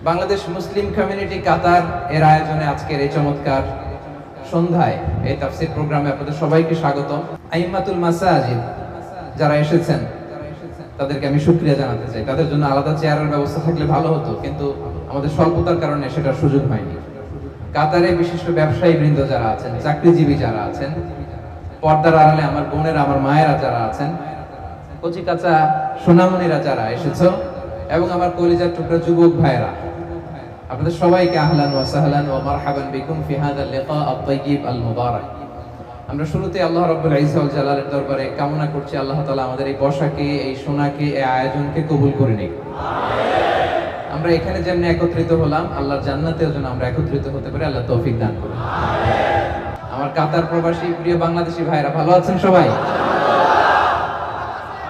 Bangladesh Muslim community কাতার এর আয়োজনে আজকের এই চমৎকার সন্ধ্যায় এই তাফসীর প্রোগ্রামে আপনাদের সবাইকে স্বাগতম। আইম্মাতুল মাসাজিদ যারা এসেছেন তাদেরকে আমি শুকরিয়া জানাতে চাই। তাদের জন্য আলাদা চেয়ারের ব্যবস্থা থাকলে ভালো হতো, কিন্তু আমাদের স্বল্পতার কারণে সেটার সুযোগ হয়নি। কাতারে বিশিষ্ট ব্যবসায়ী বৃন্দ যারা আছেন, চাকরিজীবী যারা আছেন, পর্দার আড়ালে আমার বোনেরা, আমার মায়েরা যারা আছেন, কচি কাঁচা সোনামণিরা যারা এসেছো, এবং আমার কলিজার টুকরা যুবক ভাইরা, আপনাদের সবাইকে আহলান ওয়া সাহলান ওয়া মারহাবান বিকুম ফি হাযাল লিকা আত-তাইয়্যিব আল মুবারাক। আমরা শুরুতে আল্লাহ রাব্বুল ইজ্জত ওয়াল জালালের দরবারে কামনা করছি আল্লাহ তাআলা আমাদের এই বসাকে, এই শোনাকে, এই আয়োজনকে কবুল করে নিক। আমিন। আমরা এখানে যেমন একত্রিত হলাম, আল্লাহর জান্নাতেও যেন আমরা একত্রিত হতে পারি, আল্লাহ তৌফিক দান করুন। আমিন। আমার কাতার প্রবাসী প্রিয় বাংলাদেশী ভাইরা ভালো আছেন সবাই?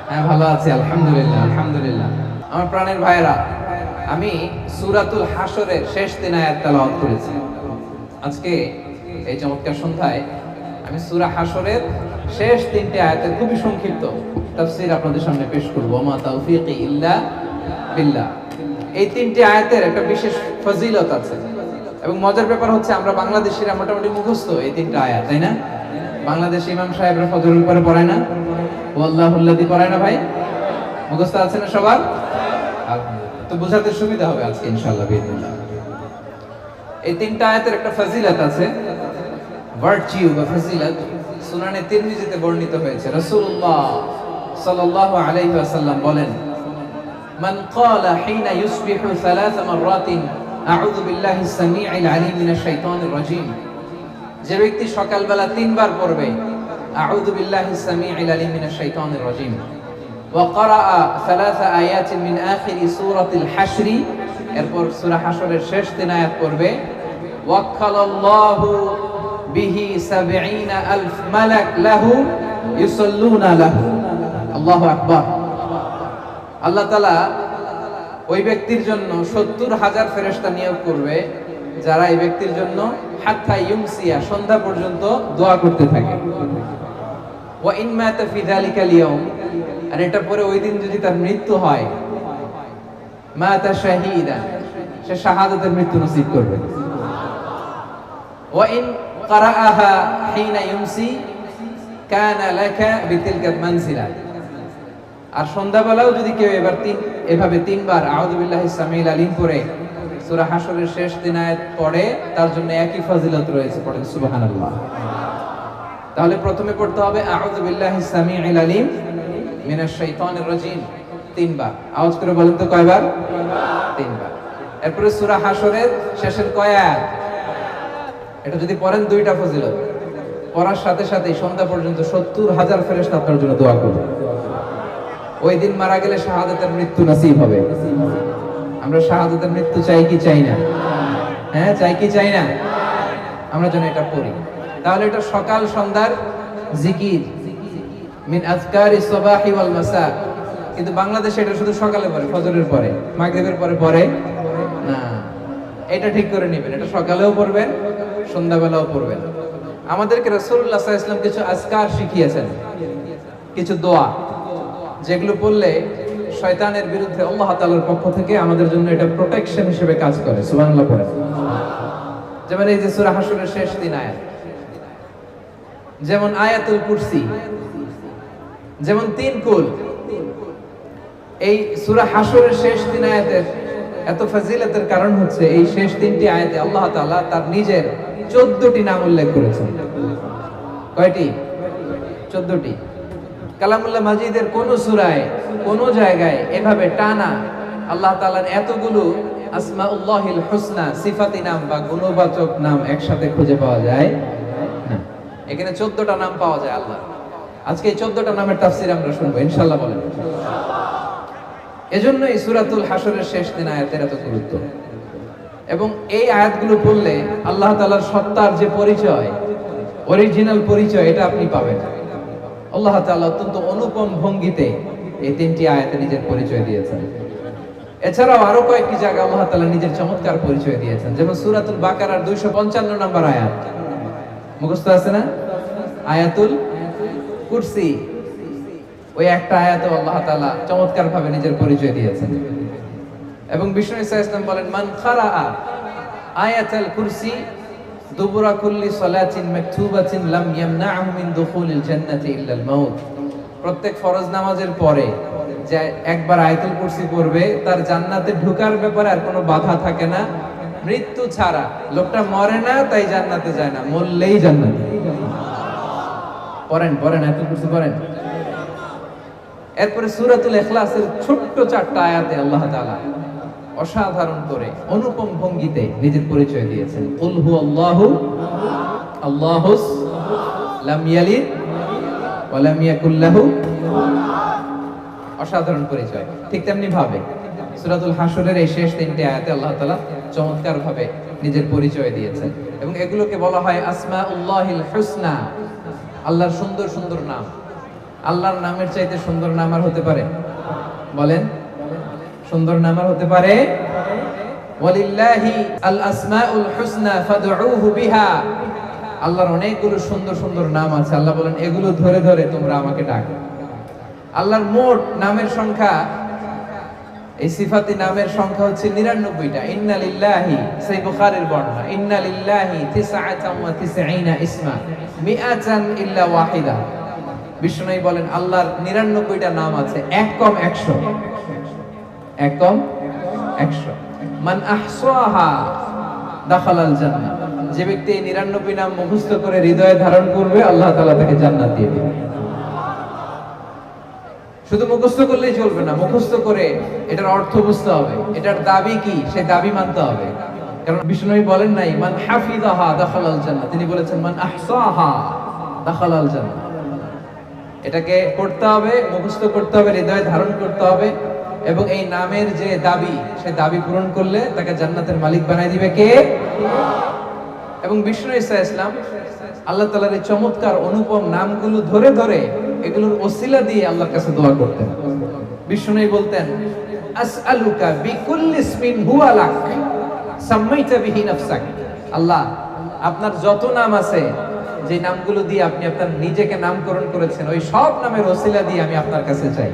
হ্যাঁ, ভালো আছি আলহামদুলিল্লাহ, আলহামদুলিল্লাহ। আমার প্রাণের ভাইরা, আমি সূরাতুল হাশরের শেষ 3 আয়াত তেলাওয়াত করেছি। আজকে এই চমৎকার সন্ধ্যায় আমি সূরা হাশরের শেষ 3টি আয়াতের খুবই সংক্ষিপ্ত তাফসীর আপনাদের সামনে পেশ করব। মা তাওফীকি ইল্লা বিল্লাহ। এই 3টি আয়াতের একটা বিশেষ ফজিলত আছে, এবং মজার ব্যাপার হচ্ছে আমরা বাংলাদেশিরা মোটামুটি মুখস্থ এই 3টা আয়াত, তাই না? বাংলাদেশি ইমাম সাহেবরা ফজরের উপরে পড়ায় না, ওয়াল্লাহুল্লাযী পড়ায় না ভাই? মুখস্থ আছে না সবার? তো বোঝাতে সুবিধা হবে আজকে ইনশাআল্লাহ বিইذنিল্লাহ। এই 3টা আয়াতের একটা ফজিলত আছে, ভার্চিউ বা ফজিলত সুনানে তিরমিজিতে বর্ণিত হয়েছে। রাসূলুল্লাহ সাল্লাল্লাহু আলাইহি ওয়াসাল্লাম বলেন, মান ক্বালা হিনা ইউসবিহু 3 মাররাতিন আউযু বিল্লাহিস সামিউল আলিম মিনাশ শাইতানির রাজীম। যে ব্যক্তি সকালবেলা 3 বার পড়বে আউযু বিল্লাহিস সামিউল আলিম মিনাশ শাইতানির রাজীম, ওয়া ক্বারাআ 3 আয়াতিন মিন আখিরি সূরাতিল হাশর, এরপর সূরা হাশরের শেষ 3 আয়াত পড়বে, ওয়াক্কালাল্লাহু বিহি ৭০,০০০ মালাক লাহু ইউসাল্লুনা লাহু। আল্লাহু আকবার। আল্লাহ তাআলা ওই ব্যক্তির জন্য ৭০,০০০ ফেরেশতা নিয়োগ করবে, যারা এই ব্যক্তির জন্য হাত্তা ইউমসিয়া, সন্ধ্যা পর্যন্ত দোয়া করতে থাকে। ওয়া ইন মাতা ফি যালিকাল ইয়াউম, আর এটা পরে ওই দিন যদি তার মৃত্যু হয়, মাতা শাহীদা, সে শাহাদাতের মৃত্যু নসিব করবে। ওয়া ইন ক্বারাআহা হিনা ইউমসি কানা লাকা বিতিলকা মানজিলা। আর সন্ধ্যাবেলাও যদি কেউ এভাবে 3 বার আউযু বিল্লাহিস সামিউল আলিম পড়ে সূরা হাশরের শেষ 3 আয়াত পড়ে, তার জন্য একই ফজিলত রয়েছে। পড়েন সুবহানাল্লাহ। তাহলে প্রথমে পড়তে হবে আউযু বিল্লাহিস সামিউল আলিম মিনাশ শাইতানির রাজীম 3 বার। আওয়াজ করে বলেন তো কয়বার? 3 বার। এরপরে সূরা হাশরের শেষের কয় আয়াত? এটা যদি পড়েন 2টা ফজিলত। পড়ার সাথে সাথে সন্ধ্যা পর্যন্ত ৭০,০০০ ফেরেশতা আপনার জন্য দোয়া করবে। ওই দিন মারা গেলে শাহাদাতের মৃত্যু নসিব হবে। আমরা শাহাদাতের মৃত্যু চাই কি চাই না? হ্যাঁ, চাই কি চাই না? আমরা যেন এটা পড়ি। তাহলে এটা সকাল সন্ধ্যার জিকির, মিন আযকারিস সাবাহি ওয়াল মাসা। কিন্তু বাংলাদেশে এটা শুধু সকালে পড়ে, ফজরের পরে, মাগরিবের পরে পড়ে না। এটা ঠিক করে নেবেন, এটা সকালেও পড়বেন, সন্ধ্যাবেলাও পড়বেন। আমাদেরকে রাসূলুল্লাহ সাল্লাল্লাহু আলাইহি ওয়াসাল্লাম কিছু আজকার শিখিয়েছেন, কিছু দোয়া, যেগুলো পড়লে শয়তানের বিরুদ্ধে আল্লাহ তাআলার পক্ষ থেকে আমাদের জন্য এটা প্রোটেকশন হিসেবে কাজ করে। সুবহানাল্লাহ পড়েন। যেমন এই যে সূরা হাশরের শেষ 3 আয়াত, যেমন আয়াতুল কুরসি, যেমন 3 কুল। এই সূরা হাশরের শেষ 3 আয়াতের এত ফজিলতের কারণ হচ্ছে এই শেষ 3টি আয়াতে আল্লাহ তাআলা তার নিজের 14টি নাম উল্লেখ করেছেন। কয়টি? 14টি। কালামুল্লাহ মাজিদের কোন সূরায়, কোন জায়গায় এভাবে টানা আল্লাহ তাআলার এতগুলো আসমাউল্লাহিল হুসনা, সিফাতি নাম বা গুণবাচক নাম একসাথে খুঁজে পাওয়া যায় না। এখানে 14টা নাম পাওয়া যায় আল্লাহ। আজকে এই 14টা নামের তাফসীর আমরা শুনবো ইনশাআল্লাহ। বলেন এজন্য এই সূরাতুল হাশরের শেষ 3 আয়াতের এত গুরুত্ব। এবং এই আয়াতগুলো পড়লে আল্লাহ তাআলার সত্তার যে পরিচয়, অরিজিনাল পরিচয়, এটা আপনি পাবেন। আল্লাহ তাআলা অত্যন্ত অনুপম ভঙ্গিতে এই 3টি আয়াতে নিজের পরিচয় দিয়েছেন। এছাড়াও আরো কয়েকটি জায়গায় আল্লাহ তাআলা নিজের চমৎকার পরিচয় দিয়েছেন। যেমন সূরাতুল বাকারার 255 নম্বর আয়াত, মুখস্থ আছে না? আয়াতুল কুরসি, ওই একটা আয়াতে আল্লাহ তাআলা চমৎকার ভাবে নিজের পরিচয় দিয়েছেন। এবং বিষ্ণু ইসা ইসলাম বলেন, মান কারাআ আয়াতাল কুরসি দুবুরা কুল্লি সালাতিন মাকতুবাতিন লাম ইয়ামনাহু মিন দুখুলিল জান্নাতি ইল্লাল মাউত। প্রত্যেক ফরজ নামাজের পরে যে একবার আয়াতুল কুরসি পড়বে, তার জান্নাতে ঢোকার ব্যাপারে আর কোনো বাধা থাকে না, মৃত্যু ছাড়া। লোকটা মরে না তাই জান্নাতে যায় না, মরলেই জান্নাতে। পড়েন আয়াতুল কুরসি পড়েন। এরপরে সূরাতুল ইখলাসের ছোট্ট 4টা আয়াতে আল্লাহ তাআলা অসাধারণ করে অনুপম ভঙ্গিতে নিজের পরিচয় দিয়েছেন। কুল হুয়াল্লাহু আল্লাহুস লাম ইয়ালিদ ওয়া লাম ইয়াকুল লাহু, অসাধারণ পরিচয়। ঠিক তেমনি ভাবে সূরাতুল হাশরের এই শেষ 3টে আয়াতে আল্লাহ তাআলা চমৎকার ভাবে নিজের পরিচয় দিয়েছেন এবং এগুলোকে বলা হয় আসমাউল্লাহিল হুসনা, আল্লাহর সুন্দর সুন্দর নাম। আল্লাহর নামের চাইতে সুন্দর নাম আর হতে পারে? বলেন, সুন্দর নাম আর হতে পারে? ওয়ালিল্লাহি আল আসমাউল হুসনা ফাদউহু বিহা। আল্লাহর অনেকগুলো সুন্দর সুন্দর নাম আছে, আল্লাহ বলেন এগুলো ধরে ধরে তোমরা আমাকে ডাকো। আল্লাহর মোট নামের সংখ্যা, এই সিফাতি নামের সংখ্যা হচ্ছে 99টা। ইন্না লিল্লাহি, সেই বুখারীর বর্ণনা, ইন্না লিল্লাহি 99 ইসমা মিআতান ইল্লা ওয়াহিদা। বিষ্ণু বলেন আল্লাহর 99টা নাম আছে, এক কম 100, এক কম 100। মান আহসাহা দাখালাল জান্নাহ। যে ব্যক্তি এই 99 নাম মুখস্থ করে হৃদয়ে ধারণ করবে, আল্লাহ তাআলা তাকে জান্নাত দিবে। শুধু মুখস্থ করলেই চলবে না, মুখস্থ করে এটার অর্থ বুঝতে হবে, এটার দাবি কি সেই দাবি মানতে হবে। কারণ বিষ্ণু বলেন নাই মান হাফিজাহা দাখালাল জান্নাহ, তিনি বলেছেন মান আহসাহা দাখালাল জান্নাহ। এটাকে পড়তে হবে, মুখস্থ করতে হবে, হৃদয়ে ধারণ করতে হবে এবং এই নামের যে দাবি, সেই দাবি পূরণ করলে তাকে জান্নাতের মালিক বানাই দিবে কে? এবং বিষ্ণু ঈসা ইসলাম আল্লাহ তাআলার এই চমৎকার অনুপম নামগুলো ধরে ধরে এগুলোর ওসিলা দিয়ে আল্লাহর কাছে দোয়া করতেন। বিষ্ণু বলতেন, আসআলুকা বিকুল্লি ইসমিন হুয়া লাক সাম্মাইতা বিহি নাফসাক। আল্লাহ, আপনার যত নাম আছে, যে নামগুলো দিয়ে আপনি আপনার নিজেকে নামকরণ করেছেন, ওই সব নামের ওসিলা দিয়ে আমি আপনার কাছে চাই।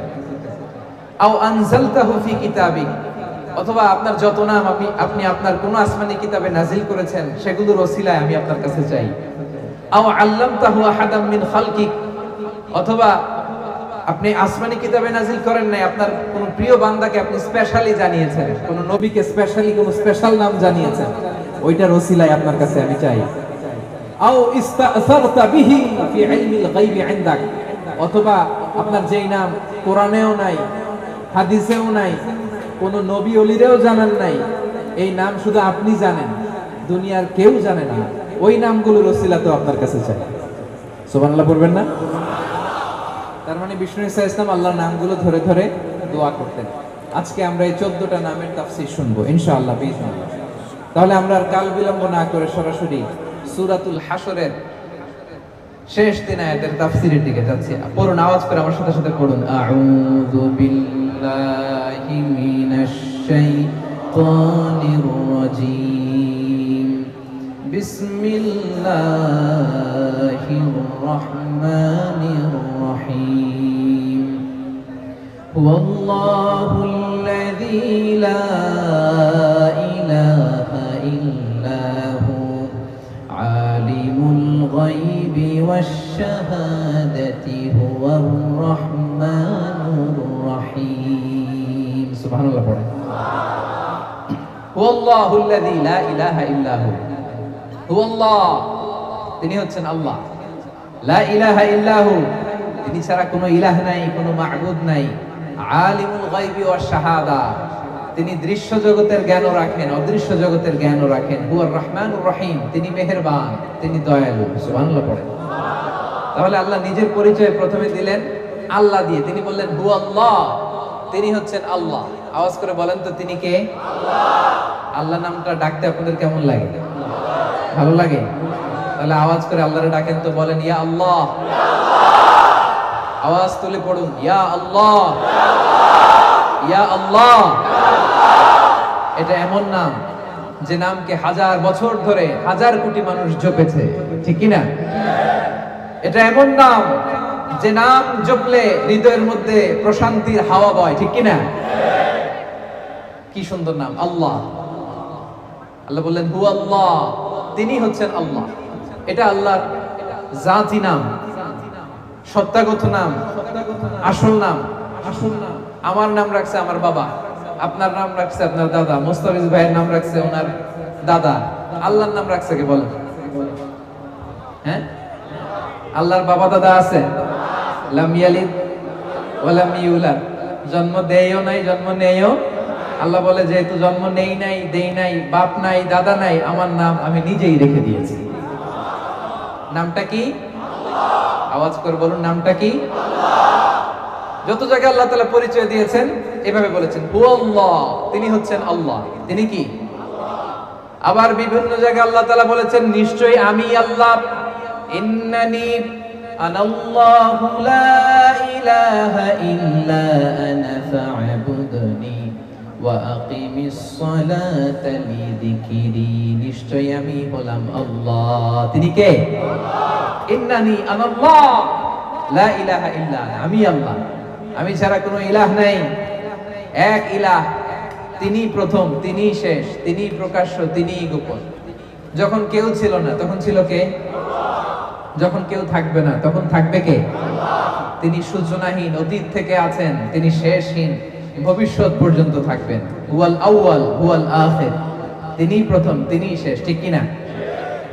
আও আনজালতাহু ফি কিতাবিক, অথবা আপনার যত নাম আপনি আপনার কোন আসমানি কিতাবে নাজিল করেছেন, সেগুলোর ওসিলায় আমি আপনার কাছে চাই। আও আল্লামতাহু আহাদাম মিন খালকিক, অথবা আপনি আসমানি কিতাবে নাজিল করেন নাই, আপনার কোন প্রিয় বান্দাকে আপনি স্পেশালি জানিয়েছেন, কোন নবীকে স্পেশালি কোন স্পেশাল নাম জানিয়েছেন, ওইটার ওসিলায় আপনার কাছে আমি চাই। আও ইস্তাসারতা বিহি ফি ইলমিল গায়বি ইনদাক, অথবা আপনার যেই নাম কোরআনেও নাই, হাদিসেও নাই, কোন নবী ওলিরেও জানান নাই, এই নাম শুধু আপনি জানেন, দুনিয়ার কেউ জানে না, ওই নামগুলোর ওসিলা তো আপনার কাছে চাই। সুবহানাল্লাহ পড়বেন না? তার মানে বিষ্ণু ঈসা ইসলাম আল্লাহর নামগুলো ধরে ধরে দোয়া করতেন। আজকে আমরা এই 14টা নামের তাফসীর শুনবো ইনশাআল্লাহ বিইজনিল্লাহ। তাহলে আমরা আর কাল বিলম্ব না করে সরাসরি সূরাতুল হাশরের শেষ 3 আয়াতের তাফসীরের দিকে যাচ্ছি। পড়ুন, আওয়াজ করে আমার সাথে সাথে পড়ুন। আউযু বিল্লাহি মিনাশ শাইতানির রাজীম। বিসমিল্লাহির রাহমানির রহিম। হুয়াল্লাহুল্লাযী লা ইলাহা ইল্লা হু আলিমুল গায়বি ওয়াশ শাহাদাতি হুয়ার রাহমানুর রহিম। সুবহানাল্লাহ পড়েন। হুয়াল্লাহুল্লাযী লা ইলাহা ইল্লা হু, হুয়াল্লাহ, তিনি হচ্ছেন আল্লাহ। লা ইলাহা ইল্লা হু, তিনি ছাড়া কোনো ইলাহ নাই, কোনো মা'বুদ নাই। আলিমুল গায়বি ওয়াশ শাহাদা, তিনি দৃশ্য জগতের জ্ঞানও রাখেন, অদৃশ্য জগতের জ্ঞানও রাখেন। হুয়ার রহমানুর রহিম, তিনি মেহেরবান, তিনি দয়ালু। সুবহানাল্লাহ পড়েন। তাহলে আল্লাহ নিজের পরিচয় প্রথমে দিলেন আল্লাহ দিয়ে, তিনি বললেন হুয়াল্লাহ, তিনি হচ্ছেন আল্লাহ। আওয়াজ করে বলেন তো তিনি কে? আল্লাহ। আল্লাহ নামটা ডাকতে আপনাদের কেমন লাগে? ভালো লাগে? তাহলে আওয়াজ করে আল্লাহরে ডাকেন তো, বলেন ইয়া আল্লাহ। আওয়াজ তুলে পড়ুন, ইয়া আল্লাহ, ইয়া আল্লাহ। এটা এমন নাম যে নামকে 1000 বছর ধরে 1000 কোটি মানুষ জপেছে, ঠিক কি না? এটা এমন নাম যে নাম জপলে হৃদয়ের মধ্যে প্রশান্তির হাওয়া বয়, ঠিক কি না? কি সুন্দর নাম, আল্লাহ। আল্লাহ বললেন হু আল্লাহ, তিনি হচ্ছেন আল্লাহ। এটা আল্লাহর জাতি নাম, সত্তাগত নাম, আসল নাম। আমার নাম রাখছে আমার বাবা, আপনার নাম রাখছে আপনার দাদা, মুস্তাফিজ ভাইয়ের নাম রাখছে ওনার দাদা। আল্লাহর নাম রাখছে কে বলেন? হ্যাঁ, আল্লাহর বাবা দাদা আছে? লাম ইয়ালিদ ওয়া লাম ইউলাদ, জন্ম দেয়ও নাই জন্ম নেয়ও। আল্লাহ বলে যেহেতু জন্ম নেই নাই, দেই নাই, বাপ নাই, দাদা নাই, আমার নাম আমি নিজেই রেখে দিয়েছি। নামটা কি? আওয়াজ করে বলুন, নামটা কি? যত জায়গায় আল্লাহ তাআলা পরিচয় দিয়েছেন এভাবে বলেছেন হু আল্লাহ, তিনি হচ্ছেন আল্লাহ। তিনি কি? আবার বিভিন্ন জায়গায় আল্লাহ তাআলা বলেছেন নিশ্চয়ই আমি আল্লাহ, ইন্নানি আনাল্লাহু লা ইলাহা ইল্লা আনা ফা'বুদনি ওয়া আকিমিস সালাতা লিযিকরি, নিশ্চয়ই আমি হলাম আল্লাহ। তিনি কে? ইন্নানি আনাল্লাহ লা ইলাহা ইল্লা আনা, আমি আল্লাহ, আমি ছাড়া কোনো ইলাহ নাই। এক ইলাহ, তিনি প্রথম, তিনি শেষ, তিনি প্রকাশ্য, তিনি গোপন। যখন কেউ ছিল না তখন ছিল কে? যখন কেউ থাকবে না তখন থাকবে কে? তিনি সূচনাহীন, অতীত থেকে আছেন, তিনি শেষহীন, ভবিষ্যৎ পর্যন্ত থাকবেন। হুয়াল আউয়াল হুয়াল আখির, তিনি প্রথম, তিনি শেষ, ঠিক কি না?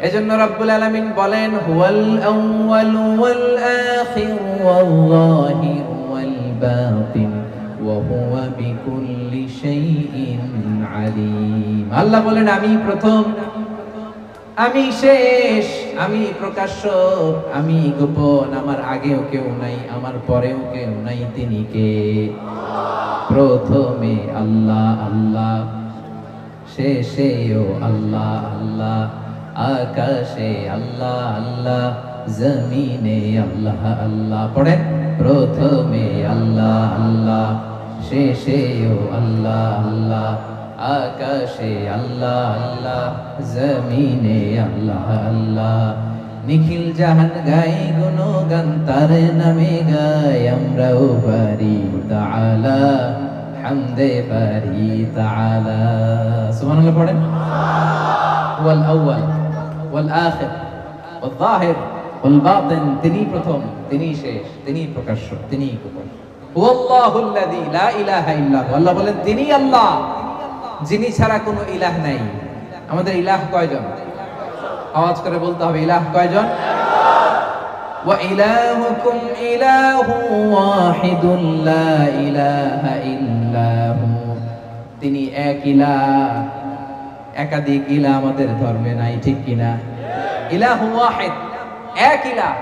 এজন্য রব্বুল আলামিন বলেন হুয়াল আউয়াল ওয়াল আখির ওয়াল যাহির ওয়াল বাতিন ওয়া হুয়া বিকুল্লি শাইইন আলিম। আল্লাহ বলেন আমি প্রথম, আমি শেষ, আমি প্রকাশ্য, আমি গোপন, আমার আগেও কেউ নাই, আমার পরেও কেউ নাই। তিনি কে? প্রথমে আল্লাহ আল্লাহ, শেষেও আল্লাহ আল্লাহ, আকাশে আল্লাহ আল্লাহ, জমিনে আল্লাহ আল্লাহ। পড়েন, প্রথমে আল্লাহ আল্লাহ, শেষেও আল্লাহ আল্লাহ, আকাশে আল্লাহ আল্লাহ, জমিনে আল্লাহ আল্লাহ। নিখিল জাহান গাই গুণগান, তার নামে গাই আমরাও পারি তাআলা, হামদে পারি তাআলা। সুবহানাল্লাহ পড়েন। ওয়াল আউয়াল ওয়াল আখির ওয়াল যাহির ওয়াল বাতিন, তিনি প্রথম, তিনি শেষ, তিনি প্রকাশ্য, তিনি গোপন। হুয়াল্লাহুল্লাযী লা ইলাহা ইল্লা হু, আল্লাহ বলেন তিনি আল্লাহ, যিনি ছাড়া কোনো ইলাহ নাই। আমাদের ইলাহ কয়জন? আওয়াজ করে বলতে হবে, ইলাহ কয়জন? ওয়া ইলাহুকুম ইলাহু ওয়াহিদুন লা ইলাহা ইল্লা হু, তিনি এক ইলাহ, একাধিক ইলাহ আমাদের ধর্মে নাই, ঠিক কি না? ইলাহু ওয়াহিদ, এক ইলাহ।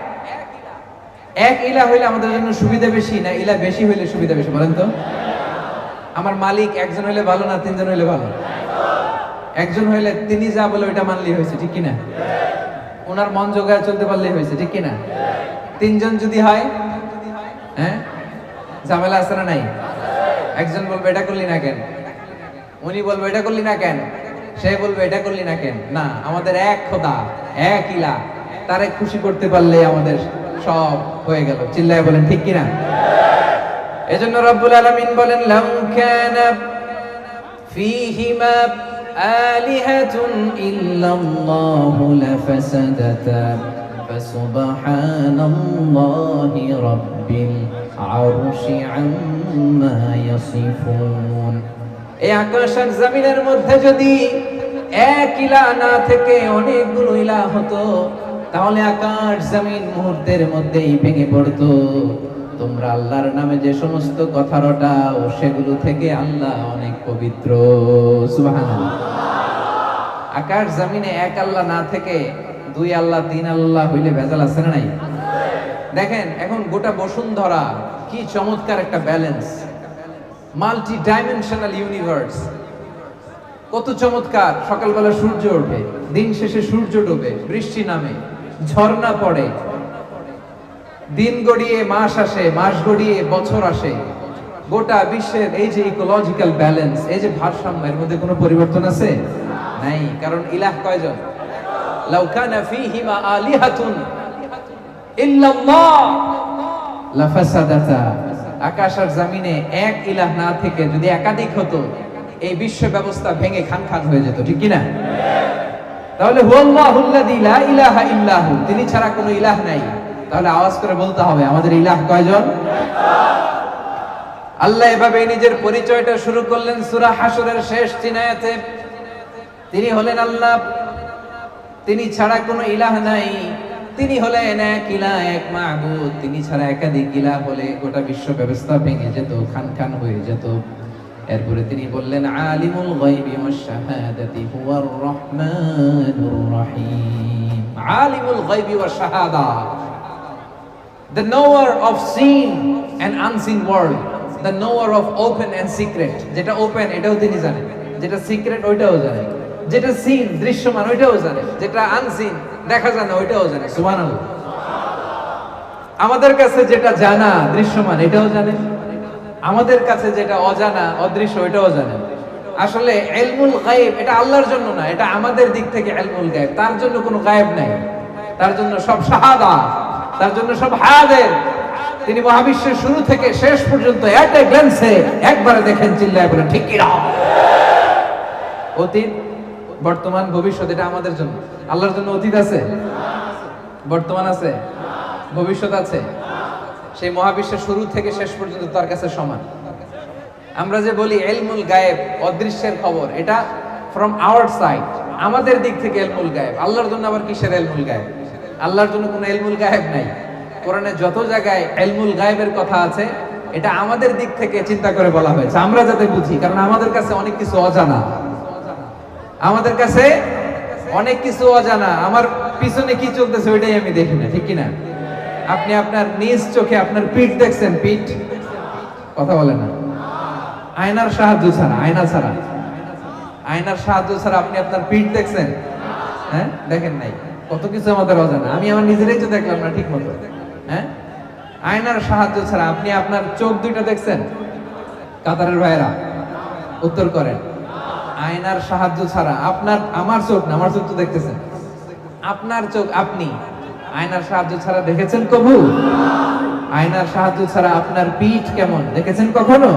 এক ইলাহ হইলে আমাদের জন্য সুবিধা বেশি না ইলাহ বেশি হইলে সুবিধা বেশি? বলেন তো। আমার মালিক একজন হইলে ভালো না তিনজন হইলে ভালো? একজন হইলে তিনি যা বলে ওইটা মানলেই হয়েছে, ঠিক কিনা? ওনার মন জোগায় চলতে পারলেই হয়েছে, ঠিক কিনা? তিনজন যদি হয়, হ্যাঁ, ঝামেলা আছে না নাই? একজন বলবে এটা করলি না কেন, উনি বলবে এটা করলি না কেন, সে বলবে এটা করলি না কেন। না, আমাদের এক খোদা, এক ইলাহ, তারে খুশি করতে পারলে আমাদের সব হয়ে গেল। চিল্লায় বলেন ঠিক কিনা? এজন্য রব্বুল আলামিন বলেন লাউ কানা ফীহিমা আলিহাতুন ইল্লাল্লাহু লাফাসাদাতা ফাসুবহানাল্লাহি রাব্বিল আরশি আম্মা ইয়াসিফুন। এই আকাশ আর জমিনের মধ্যে যদি এক ইলাহ না থেকে অনেকগুলো ইলাহ হতো তাহলে আকাশ জমিন মুহূর্তের মধ্যেই ভেঙে পড়তো। তোমরা আল্লাহর নামে যে সমস্ত কথা রটাও সেগুলো থেকে আল্লাহ অনেক পবিত্র। সুবহানাল্লাহ। আকাশ জমিনে এক আল্লাহ না থেকে দুই আল্লাহ তিন আল্লাহ হইলে ভেজাল আছে না নাই? দেখেন এখন গোটা বসুন্ধরা কি চমৎকার একটা ব্যালেন্স, মাল্টি ডাইমেনশনাল ইউনিভার্স, কত চমৎকার। সকালবেলা সূর্য ওঠে, দিন শেষে সূর্য ডোবে, বৃষ্টি নামে, ঝর্ণা পড়ে, দিন গড়িয়ে মাস আসে, মাস গড়িয়ে বছর আসে। গোটা বিশ্বের এই যে ইকোলজিক্যাল ব্যালেন্স, এই যে ভারসাম্য, এর মধ্যে কোনো পরিবর্তন আছে? নাই। কারণ ইলাহ কয়জন? লাউ কানা ফীহিমা আলিহাতুন ইল্লাল্লাহ লাফাসাদাতা। আকাশ আর জমিনে এক ইলাহ না থেকে যদি একাধিক হতো এই বিশ্ব ব্যবস্থা ভেঙে খান খান হয়ে যেত, ঠিক কি না? তাহলে হুয়াল্লাহুল্লাযী লা ইলাহা ইল্লাহু, তিনি ছাড়া কোনো ইলাহ নাই। তাহলে আওয়াজ করে বলতে হবে আমাদের ইলাহ কয়জন? আল্লাহ এভাবে নিজের পরিচয়টা শুরু করলেন সূরা হাশরের শেষ 3 আয়াতে। তিনি হলেন আল্লাহ, তিনি ছাড়া কোনো ইলাহ নাই, তিনি হলেন এক ইলাহ, এক মাবুদ। তিনি ছাড়া একাধিক ইলাহ হলে গোটা বিশ্ব ব্যবস্থা ভেঙে যেত, খান খান হয়ে যেত। এরপরে তিনি বললেন আলিমুল গায়বি ওয়াশ শাহাদাতি হুয়ার রহমানুর রহিম। আলিমুল গায়বি ওয়াশ শাহাদা, the knower of seen and unseen world, the knower of open and secret। যেটা ওপেন এটাও তিনি জানেন, যেটা সিক্রেট ওইটাও জানেন, যেটা সিন দৃশ্যমান ওইটাও জানেন, যেটা আনসিন দেখা যায় না ওইটাও জানেন। সুবহানাল্লাহ। আমাদের কাছে যেটা জানা দৃশ্যমান এটাও জানেন, আমাদের কাছে যেটা অজানা অদৃশ্য ওইটাও জানেন। আসলে ইলমুল গায়ব এটা আল্লাহর জন্য না, এটা আমাদের দিক থেকে ইলমুল গায়ব। তার জন্য কোনো গায়ব নাই, তার জন্য সব শাহাদা, তার জন্য সব হাজির। তিনি মহাবিশ্বের শুরু থেকে শেষ পর্যন্ত এট এ গ্ল্যান্সে একবারে দেখেন, চিল্লায় বলেন ঠিক কি না? অতীত বর্তমান ভবিষ্যৎ এটা আমাদের জন্য। আল্লাহর জন্য অতীত আছে, বর্তমান আছে, ভবিষ্যৎ আছে। সেই মহাবিশ্বের শুরু থেকে শেষ পর্যন্ত তার কাছে সমান। আমরা যে বলি ইলমুল গায়েব, অদৃশ্যের খবর, এটা ফ্রম আওয়ার সাইড, আমাদের দিক থেকে ইলমুল গায়েব। আল্লাহর জন্য আবার কিসের ইলমুল গায়েব? আল্লাহর জন্য কোনো ইলমুল গায়েব নাই। কোরআনে যত জায়গায় ইলমুল গায়েবের কথা আছে এটা আমাদের দিক থেকে চিন্তা করে বলা হয়েছে, আমরা যাতে বুঝি। কারণ আমাদের কাছে অনেক কিছু অজানা, আমাদের কাছে অনেক কিছু অজানা। আমার পিছনে কি চলতেছে ওইটাই আমি দেখি না, ঠিক কি না? আপনি আপনার নিজ চোখে আপনার পিঠ দেখছেন? পিঠ কথা বলে না। আয়নার সাহায্য ছাড়া, আয়নার সাহায্য ছাড়া আপনি আপনার পিঠ দেখছেন? হ্যাঁ, দেখেন নাই। কত কিছু আমাদের অজানা, আমি আমার নিজেরাই তো দেখলাম না ঠিক মতো। হ্যাঁ, আয়নার সাহায্য ছাড়া আপনি আপনার চোখ দুইটা দেখছেন? কাতারের ভাইয়েরা উত্তর করেন। আয়নার সাহায্য ছাড়া আপনার, আমার চোখ না, আমার চোখ তো দেখতেছেন, আপনার চোখ আপনি আয়নার সাহায্য ছাড়া দেখেছেন কবু? আয়নার সাহায্য ছাড়া আপনার পিঠ কেমন দেখেছেন কখনো?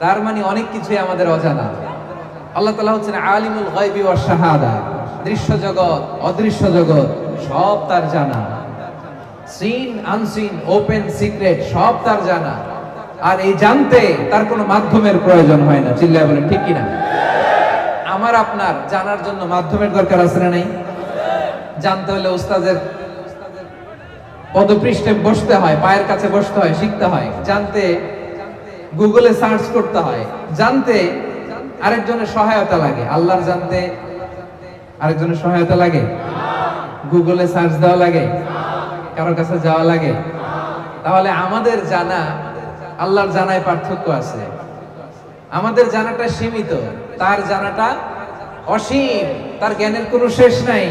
তার মানে অনেক কিছুই আমাদের অজানা। আল্লাহ তাআলা হচ্ছেন আলিমুল গায়বি ওয়াশ শাহাদা, দৃশ্য জগৎ অদৃশ্য জগৎ সব তার জানা। সিন আনসিন ওপেন সিক্রেট সব তার জানা। আর এই জানতে তার কোনো মাধ্যমের প্রয়োজন হয় না, চিল্লায় বলেন ঠিক কিনা? আমার আপনার জানার জন্য মাধ্যমের দরকার আছে না নাই? জানতে হলে উস্তাদের পদপৃষ্ঠে বসতে হয়, পায়ের কাছে বসতে হয়, শিখতে হয়। জানতে গুগলে সার্চ করতে হয়। জানতে আরেকজনের সহায়তা লাগে। আল্লাহর জানতে আরেকজনের সহায়তা লাগে? গুগলে সার্চ দেওয়া লাগে? কারো কাছে যাওয়া লাগে? তাহলে আমাদের জানা আল্লাহর জানায় পার্থক্য আছে। আমাদের জানাটা সীমিত, তার জানাটা অসীম। তার জ্ঞানের কোনো শেষ নাই।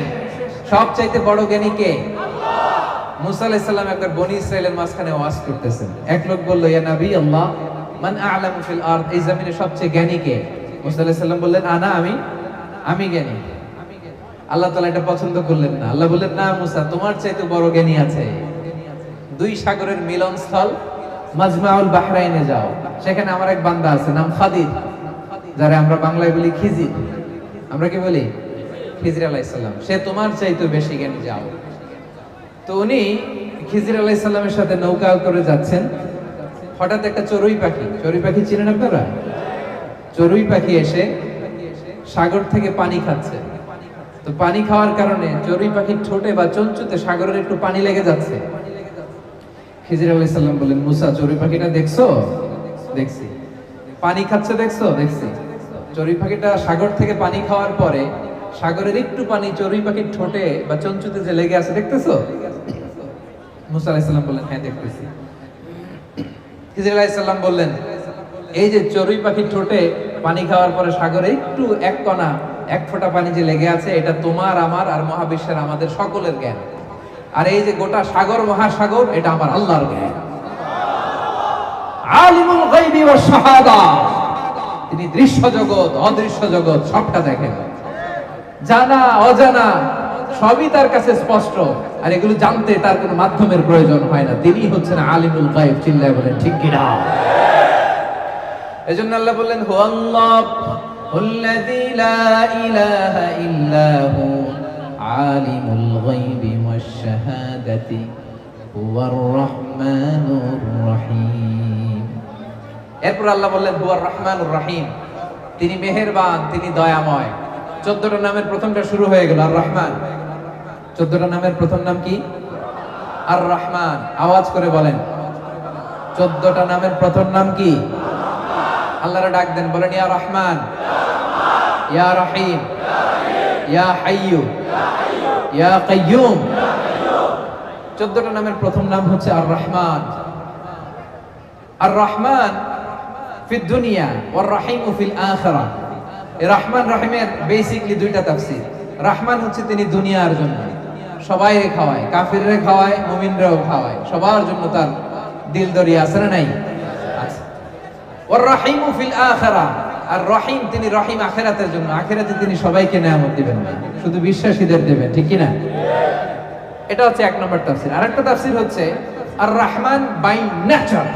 সবচাইতে বড় জ্ঞানী কে? মুসা আলাইহিস সালাম একবার বনি ইসরাইলের মাঝখানে ওয়াজ করতেছেন। এক লোক বলল, ইয়া নবী আল্লাহ, মান আ'লামু ফিল আরদ, এই জমিনে সবচেয়ে জ্ঞানী কে? মুসা আলাইহিস সালাম বললেন, আনা, আমি জ্ঞানী। আল্লাহ তাআলা এটা পছন্দ করলেন না। আল্লাহ বললেন, না মুসা, তোমার চাইতে বড় জ্ঞানী আছে। দুই সাগরের মিলনস্থল মাজমাউল বাহরাইনে যাও, সেখানে আমার এক বান্দা আছে, নাম খাদির, যারা আমরা বাংলায় বলি খিজির। আমরা কি বলি? খিজির আলাইহিস সালাম। সে তোমার চাইতে বেশি জ্ঞানী, যাও। তো উনি খিজির আলাইহিস সালামের সাথে নৌকা করে যাচ্ছেন। হঠাৎ একটা চড়ুই পাখি চিনেন আপনারা? চড়ুই পাখি এসে সাগর থেকে পানি খাচ্ছে। তো পানি খাওয়ার কারণে চড়ুই পাখির ঠোঁটে বা চঞ্চুতে সাগরের একটু পানি লেগে যাচ্ছে। খিজির আলাইহিস সালাম বললেন, মুসা, চড়ুই পাখিটা দেখছো? দেখছি। পানি খাচ্ছে দেখছো? দেখছি। চড়ুই পাখিটা সাগর থেকে পানি খাওয়ার পরে সাগরের একটু পানি চড়ুই পাখির ঠোঁটে বা চঞ্চুতে যে লেগে আছে দেখতেছো? মুসা আলাইহিস সালাম বললেন, হ্যাঁ দেখতেছি। খিজির আলাইহিস সালাম বললেন, এই যে চড়ুই পাখির ঠোঁটে পানি খাওয়ার পরে সাগরে একটু এক কণা, এক ফোঁটা পানি যে লেগে আছে, এটা তোমার, আমার আর মহাবিশ্বের আমাদের সকলের জ্ঞান। আর এই যে গোটা সাগর মহাসাগর, এটা আমার আল্লাহর জ্ঞান। আলিমুল গায়বি ওয়াশ শাহাদা, তিনি দৃশ্য জগৎ অদৃশ্য জগৎ সবটা দেখেন। জানা অজানা সবই তার কাছে স্পষ্ট। আর এগুলো জানতে তার কোনো মাধ্যমের প্রয়োজন হয় না। তিনি হচ্ছেন আলিমুল গায়ব। চিল্লায় বলেন ঠিক কিনা? এজন্য আল্লাহ বললেন হুয়াল্লাহুল্লাযী লা ইলাহা ইল্লা হু আলিমুল গায়বি ওয়াশ শাহাদাতি হুয়ার রহমানুর রহিম। এরপর আল্লাহ বললেন হুয়ার রহমানুর রহিম, তিনি মেহেরবান, তিনি দয়াময়। 14টা নামের প্রথমটা শুরু হয়ে গেল আর রহমান। 14টা নামের প্রথম নাম কি? আর রহমান। আওয়াজ করে বলেন, 14টা নামের প্রথম নাম কি? আল্লাহর ডাক দেন, বলেন ইয়া রহমান, ইয়া রহিম, ইয়া হাইয়্যু, ইয়া কাইয়্যুম। 14টা নামের প্রথম নাম হচ্ছে আর রহমান। আর রহমান ফিদ দুনিয়া ওয়ার রহিম ফিল আখিরাহ। এই রহমান রহিমের বেসিক্যালি দুইটা তাফসীর। রহমান হচ্ছে তিনি দুনিয়ার জন্য, সবাইকে খাওয়ায়, কাফিররে খাওয়ায়, মুমিনরাও খাওয়ায়, সবার জন্য তার দিল দরিয়া আছে না নাই? আছে। ওয়ার রহিম ফিল আখিরাহ, আর রহিম তিনি রহিম আখিরাতের জন্য, আখিরাতে তিনি সবাইকে নেয়ামত দিবেন না, শুধু বিশ্বাসীদের দিবেন, ঠিক কি না? এটা হচ্ছে এক নম্বর তাফসীর। আরেকটা তাফসীর হচ্ছে আর রহমান বাই নেচার,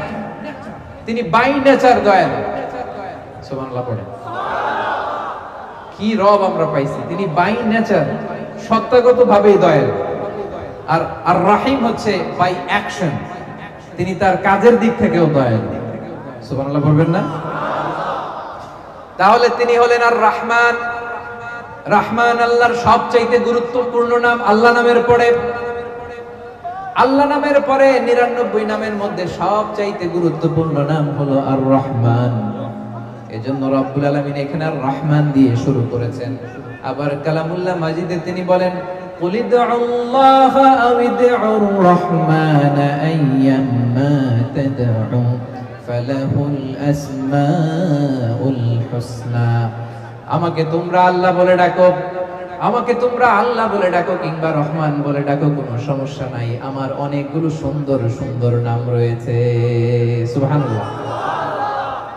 তিনি বাই নেচার দয়ালু। সুবহানাল্লাহ পড়েন। কি রব আমরা পাইছি, তিনি বাই নেচার সত্তাগত ভাবেই দয়ালু। আর আর রহিম হচ্ছে বাই অ্যাকশন, তিনি তার কাজের দিক থেকেও দয়ালু। সুবহানাল্লাহ বলবেন না? তাহলে তিনি হলেন আর রহমান। রহমান আল্লাহর সবচাইতে গুরুত্বপূর্ণ নাম। আল্লাহ নামের পরে, আল্লাহ নামের পরে 99 নামের মধ্যে সবচাইতে গুরুত্বপূর্ণ নাম হলো আর রহমান। এজন্য রব্বুল আলামিন এখানে আর রহমান দিয়ে শুরু করেছেন। আবার কালামুল্লাহ মাজিদে তিনি বলেন কুল ইদউল্লাহা আও ইদউর রহমান আইয়াম্মা তাদউ ফালাহুল আসমাউল হুসনা। আমাকে তোমরা আল্লাহ বলে ডাকো, আমাকে তোমরা আল্লাহ বলে ডাকো কিংবা রহমান বলে ডাকো, কোনো সমস্যা নাই, আমার অনেকগুলো সুন্দর সুন্দর নাম রয়েছে। সুবহানাল্লাহ।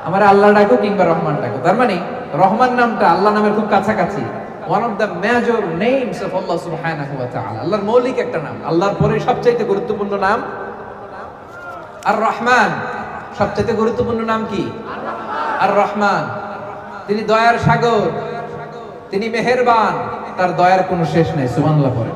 আমার আল্লাহ ডাকো কিংবা রহমান ডাকো, তার মানে রহমান নামটা আল্লাহ নামের খুব কাছাকাছি। One of the major names of Allah সুবহানাহু ওয়া তাআলা, আল্লাহর মৌলিক একটা নাম। আল্লাহর পরে সবচেয়ে গুরুত্বপূর্ণ নাম আর রহমান। সবচেয়ে গুরুত্বপূর্ণ নাম কি? আর রহমান। তিনি দয়ার সাগর, তিনি মেহেরবান, তার দয়ার কোনো শেষ নেই। সুবহানাল্লাহ পড়েন।